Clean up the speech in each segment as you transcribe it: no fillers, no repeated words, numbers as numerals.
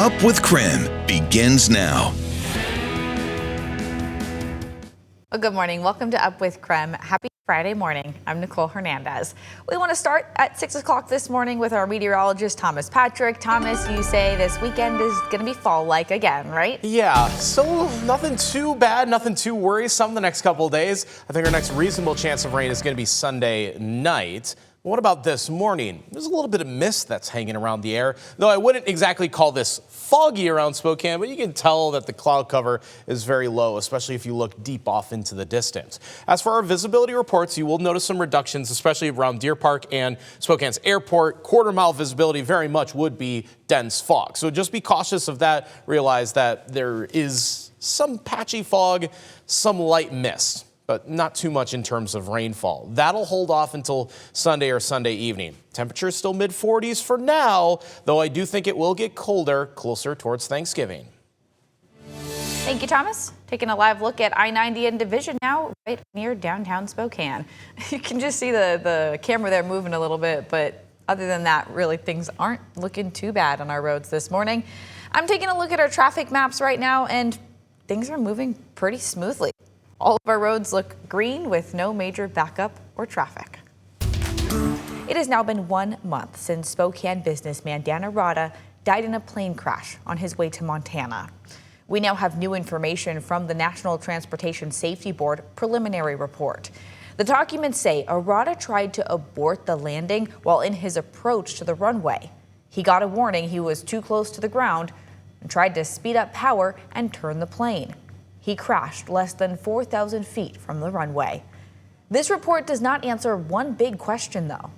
Up with KREM begins now. Well, good morning. Welcome to Up with KREM. Happy Friday morning. I'm Nicole Hernandez. We want to start at 6 o'clock this morning with our meteorologist, Thomas Patrick. Thomas, you say this weekend is going to be fall-like again, right? Yeah, so nothing too bad, nothing too worrisome the next couple of days. I think our next reasonable chance of rain is going to be Sunday night. What about this morning? There's a little bit of mist that's hanging around the air, though I wouldn't exactly call this foggy around Spokane, but you can tell that the cloud cover is very low, especially if you look deep off into the distance. As for our visibility reports, you will notice some reductions, especially around Deer Park and Spokane's airport. Quarter-mile visibility very much would be dense fog. So just be cautious of that. Realize that there is some patchy fog, some light mist, but not too much in terms of rainfall. That'll hold off until Sunday or Sunday evening. Temperatures still mid-40s for now, though I do think it will get colder closer towards Thanksgiving. Thank you, Thomas. Taking a live look at I-90 and Division now, right near downtown Spokane. You can just see the camera there moving a little bit, but other than that, really things aren't looking too bad on our roads this morning. I'm taking a look at our traffic maps right now, and things are moving pretty smoothly. All of our roads look green with no major backup or traffic. It has now been 1 month since Spokane businessman Dan Arata died in a plane crash on his way to Montana. We now have new information from the National Transportation Safety Board preliminary report. The documents say Arata tried to abort the landing while in his approach to the runway. He got a warning he was too close to the ground and tried to speed up power and turn the plane. He crashed less than 4,000 feet from the runway. This report does not answer one big question, though.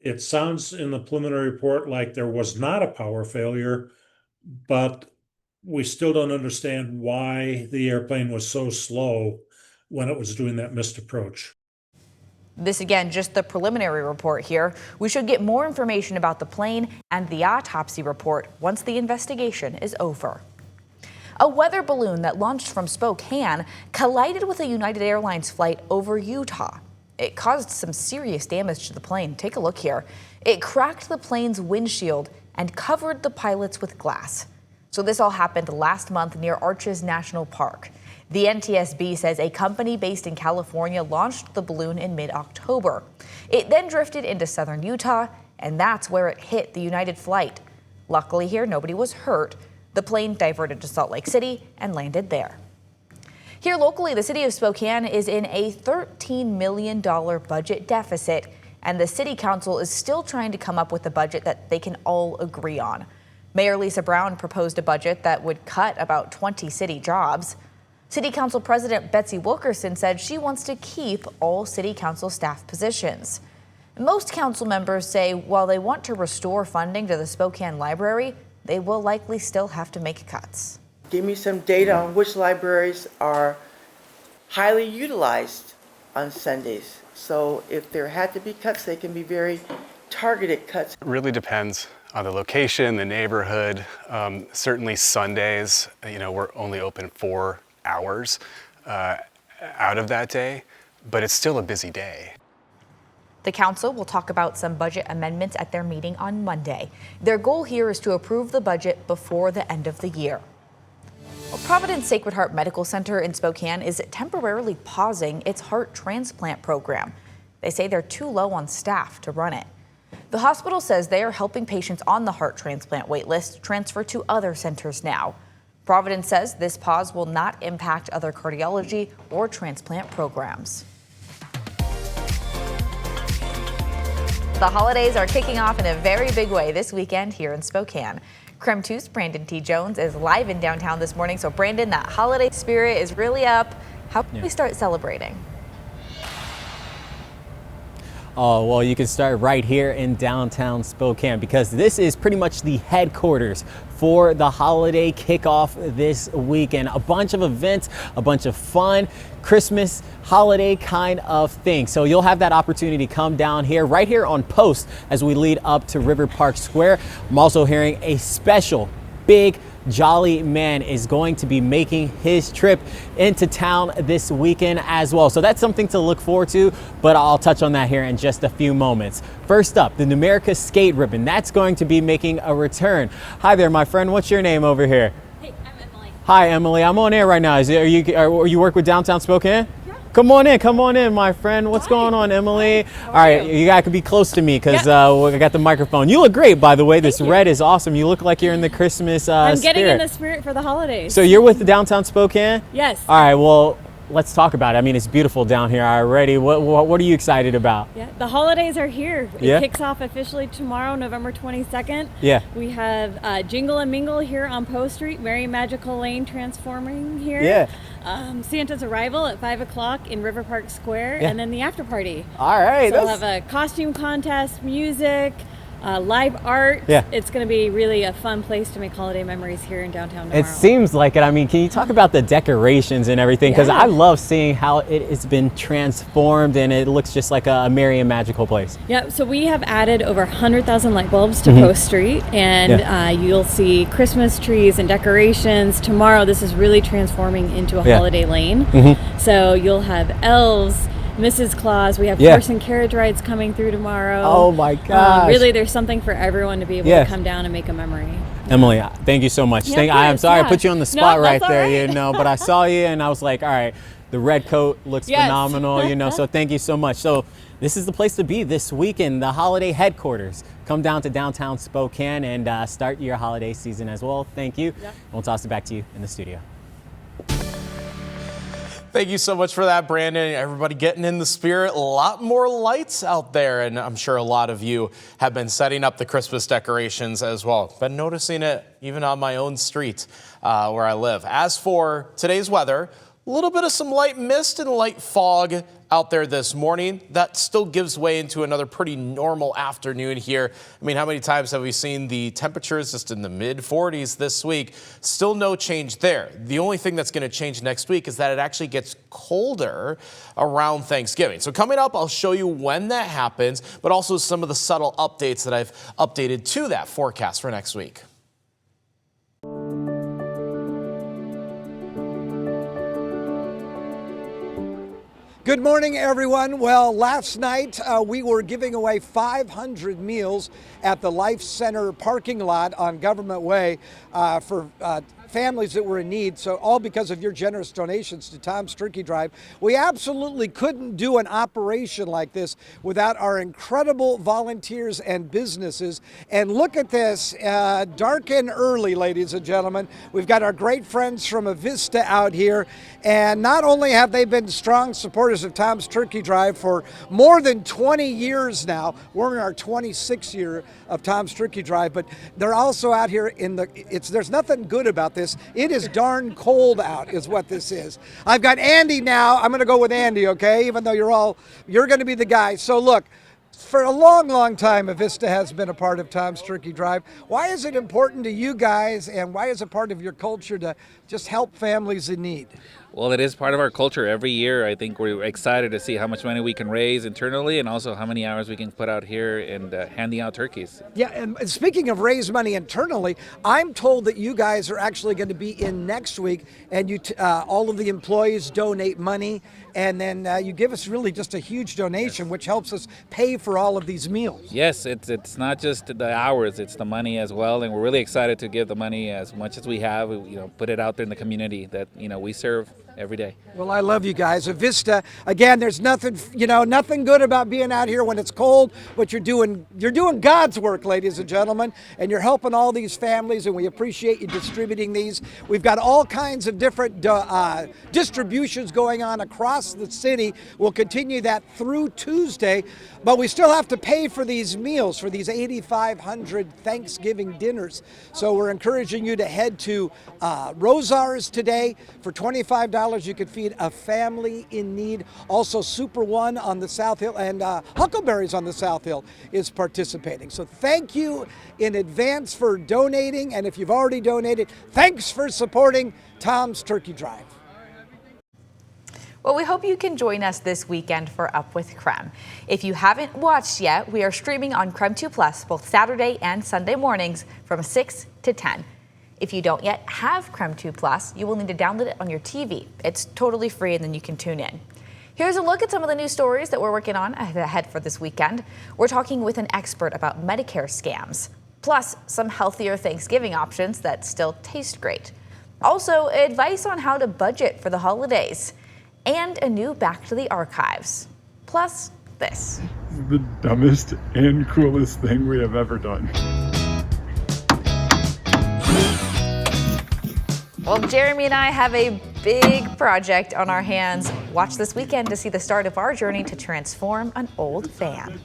It sounds in the preliminary report like there was not a power failure, but we still don't understand why the airplane was so slow when it was doing that missed approach. This again, just the preliminary report here. We should get more information about the plane and the autopsy report once the investigation is over. A weather balloon that launched from Spokane collided with a United Airlines flight over Utah. It caused some serious damage to the plane. Take a look here. It cracked the plane's windshield and covered the pilots with glass. So this all happened last month near Arches National Park. The NTSB says a company based in California launched the balloon in mid-October. It then drifted into southern Utah, and that's where it hit the United flight. Luckily here, nobody was hurt. The plane diverted to Salt Lake City and landed there. Here locally, the city of Spokane is in a $13 million budget deficit, and the city council is still trying to come up with a budget that they can all agree on. Mayor Lisa Brown proposed a budget that would cut about 20 city jobs. City Council President Betsy Wilkerson said she wants to keep all city council staff positions. Most council members say while they want to restore funding to the Spokane Library, they will likely still have to make cuts. Give me some data on which libraries are highly utilized on Sundays. So if there had to be cuts, they can be very targeted cuts. It really depends on the location, the neighborhood. Certainly Sundays, we're only open 4 hours out of that day, but it's still a busy day. The council will talk about some budget amendments at their meeting on Monday. Their goal here is to approve the budget before the end of the year. Well, Providence Sacred Heart Medical Center in Spokane is temporarily pausing its heart transplant program. They say they're too low on staff to run it. The hospital says they are helping patients on the heart transplant wait list transfer to other centers now. Providence says this pause will not impact other cardiology or transplant programs. The holidays are kicking off in a very big way this weekend here in Spokane. KREM 2's Brandon T. Jones is live in downtown this morning. So Brandon, that holiday spirit is really up. How can we start celebrating? Oh, well, you can start right here in downtown Spokane because this is pretty much the headquarters for the holiday kickoff this weekend. A bunch of events, a bunch of fun, Christmas, holiday kind of thing. So you'll have that opportunity to come down here, right here on Post as we lead up to River Park Square. I'm also hearing a special big Jolly Man is going to be making his trip into town this weekend as well. So that's something to look forward to, but I'll touch on that here in just a few moments. First up, the Numerica Skate Ribbon. That's going to be making a return. Hi there, my friend. What's your name over here? Hey, I'm Emily. Hi, Emily. I'm on air right now. Are you work with Downtown Spokane? Yeah. Come on in, my friend. What's going on, Emily? All right, you guys could be close to me because I got the microphone. You look great, by the way. This red is awesome. You look like you're in the Christmas I'm getting spirit. in the spirit for the holidays. So you're with the Downtown Spokane? Yes. All right, well, let's talk about it. I mean, it's beautiful down here already. What are you excited about? Yeah, the holidays are here. Yeah? It kicks off officially tomorrow, November 22nd. Yeah. We have Jingle and Mingle here on Post Street, Merry Magical Lane transforming here. Yeah. Santa's arrival at 5 o'clock in River Park Square, Yeah. and then the after party. All right. So we'll have a costume contest, music, live art. Yeah. It's going to be really a fun place to make holiday memories here in downtown tomorrow. It seems like it. I mean, can you talk about the decorations and everything? Because I love seeing how it has been transformed and it looks just like a merry and magical place. Yeah, so we have added over 100,000 light bulbs to Post Street, and you'll see Christmas trees and decorations. Tomorrow, this is really transforming into a holiday lane. So you'll have elves, Mrs. Claus. We have horse and carriage rides coming through tomorrow. Oh my gosh. Really, there's something for everyone to be able to come down and make a memory. Emily, thank you so much. Yeah, I'm sorry I put you on the spot No, right that's there, all right. you know, but I saw you and I was like, all right, the red coat looks phenomenal, you know, so thank you so much. So this is the place to be this weekend, the holiday headquarters. Come down to downtown Spokane and start your holiday season as well. Thank you. Yep. We'll toss it back to you in the studio. Thank you so much for that, Brandon. Everybody getting in the spirit. A lot more lights out there, and I'm sure a lot of you have been setting up the Christmas decorations as well. Been noticing it even on my own street where I live. As for today's weather, a little bit of some light mist and light fog out there this morning. That still gives way into another pretty normal afternoon here. I mean, how many times have we seen the temperatures just in the mid 40s this week? Still no change there. The only thing that's going to change next week is that it actually gets colder around Thanksgiving. So coming up, I'll show you when that happens, but also some of the subtle updates that I've updated to that forecast for next week. Good morning, everyone. Well, last night we were giving away 500 meals at the Life Center parking lot on Government Way for families that were in need. So all because of your generous donations to Tom's Turkey Drive. We absolutely couldn't do an operation like this without our incredible volunteers and businesses. And look at this, dark and early, ladies and gentlemen. We've got our great friends from Avista out here. And not only have they been strong supporters of Tom's Turkey Drive for more than 20 years now, we're in our 26th year of Tom's Turkey Drive, but they're also out here in there's nothing good about this. It is darn cold out is what this is. I've got Andy now. I'm going to go with Andy, okay? Even though you're going to be the guy. So look, for a long, long time, Avista has been a part of Tom's Turkey Drive. Why is it important to you guys, and why is it part of your culture to just help families in need? Well, it is part of our culture. Every year, I think we're excited to see how much money we can raise internally and also how many hours we can put out here and handing out turkeys. Yeah, and speaking of raise money internally, I'm told that you guys are actually going to be in next week, and all of the employees donate money, and then you give us really just a huge donation, which helps us pay for all of these meals. Yes, it's not just the hours, it's the money as well, and we're really excited to give the money as much as we have, put it out there in the community that, we serve every day. Well, I love you guys. Avista, again, there's nothing good about being out here when it's cold, but you're doing God's work, ladies and gentlemen, and you're helping all these families, and we appreciate you distributing these. We've got all kinds of different distributions going on across the city. We'll continue that through Tuesday, but we still have to pay for these meals, for these 8,500 Thanksgiving dinners. So we're encouraging you to head to Rosar's today. For $25, you could feed a family in need. Also, Super One on the South Hill and Huckleberries on the South Hill is participating. So thank you in advance for donating. And if you've already donated, thanks for supporting Tom's Turkey Drive. Well, we hope you can join us this weekend for Up with KREM. If you haven't watched yet, we are streaming on KREM 2 Plus both Saturday and Sunday mornings from 6 to 10. If you don't yet have KREM 2 Plus, you will need to download it on your TV. It's totally free and then you can tune in. Here's a look at some of the news stories that we're working on ahead for this weekend. We're talking with an expert about Medicare scams, plus some healthier Thanksgiving options that still taste great. Also, advice on how to budget for the holidays, and a new Back to the Archives. Plus this. The dumbest and coolest thing we have ever done. Well, Jeremy and I have a big project on our hands. Watch this weekend to see the start of our journey to transform an old van.